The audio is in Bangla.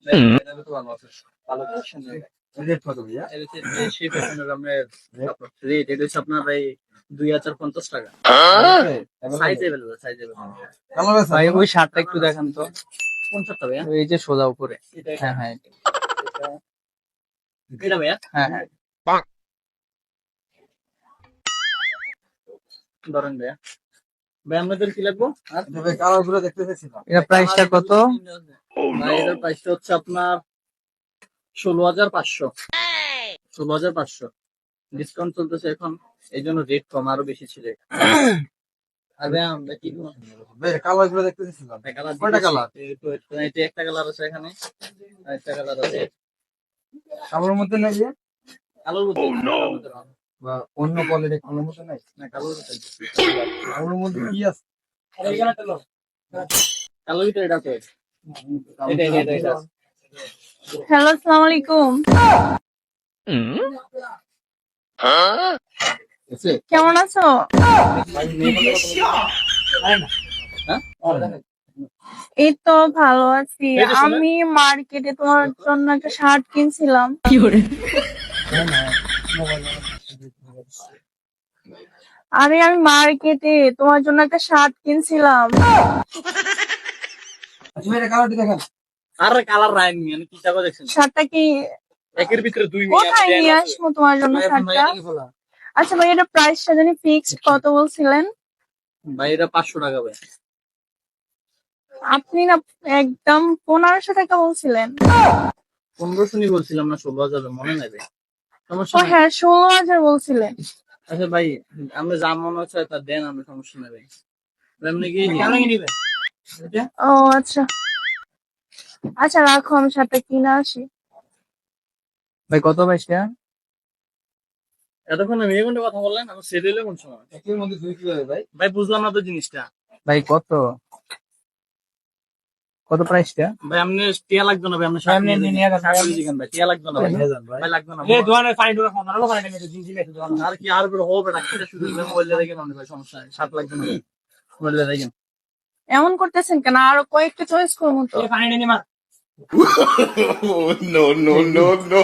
এটা তো ভালো আছে। ভালো কালেকশন রয়েছে। রেট কত ভাইয়া? এটা হচ্ছে সেই ফ্যাশনের আপনার রেট এটা হচ্ছে আপনার ভাই 2050 টাকা। Size available size available. Colour আছে ভাই ওই শার্টটা একটু দেখান তো। কোন শার্টটা ভাইয়া? এই যে সোজা উপরে। এটা হ্যাঁ হ্যাঁ এটা ভাইয়া? হ্যাঁ হ্যাঁ। ধরেন ভাইয়া। ভাই আপনাদের কি লাগবে? আর এটা ভাই কালার গুলো দেখতে চাইছিলাম। এটা প্রাইসটা কত? ভাই এটার প্রাইসটা হচ্ছে আপনার 16,500 16,500 ডিসকাউন্ট চলতেছে এখন এই জন্য রেট কম আরো বেশি ছিল আর ভাই আমরা কি ভাই কালার গুলো দেখতে চাইছিলাম। কালার কয়টা কালার? এটা একটা কালার আছে এখানে আর একটা কালার আছে কালার মধ্যে নাই যে কালোর মধ্যে বা অন্য কোয়ালিটি কালার মধ্যে নাই। না কালোর কালার মধ্যে কি আছে? কালোর ভিতরে এটা আছে এটা হ্যালো, আসসালামু আলাইকুম। কেমন আছো? এই তো ভালো আছি। আমি মার্কেটে তোমার জন্য একটা শার্ট কিনছিলাম। আরে আমি মার্কেটে তোমার জন্য একটা শার্ট কিনছিলাম। আচ্ছা ভাই কালারটি দেখেন। আর কালার রাইন মানে কি টাকা দেখছেন শার্টটা কি একের ভিতরে দুই কোথায় নিয়ে আসবো তোমার জন্য শার্টটা? আচ্ছা ভাই, এটা প্রাইসটা জানি ফিক্সড কত বলছিলেন? ভাই এটা 500 টাকা ভাই আপনি না একদম 1500 টাকা বলছিলেন। 1500 নি বলছিলাম না 16,000 মনে নাই ভাই সমস্যা ও নাই হ্যাঁ, 16,000 বলছিলেন। আচ্ছা ভাই আমরা যা মনে হচ্ছে তা দেন আমরা সমস্যা নাই ভাই এমনি কি কেমন কি নিবে ও আচ্ছা আচ্ছা, রাখো, আমি শার্টটা কিনে আসি। ভাই কত পয়সা? এতক্ষণ আমি এই ঘন্টা কথা বললেন আমি সেট হইলে কোন সময় একের মধ্যে দুই কি হবে ভাই? ভাই বুঝলাম না তো জিনিসটা ভাই কত কত প্রাইসটা? ভাই আপনি টিয়া লাগবে না ভাই আপনি সামনে এমনি নিয়ে যান, সামনে এমনি। দিবেন ভাই টিয়া লাগবে না ভাই ভাই লাগবে না আর কি আর বের হবে না কিটা শুধু মোবাইলে রেখে না ভাই সমস্যা নাই 7 লাগবে না মোবাইলে রেখে এমন করতেছেন কেন? আরো কয়েকটা চয়েস করবো তো। no, no, no, no.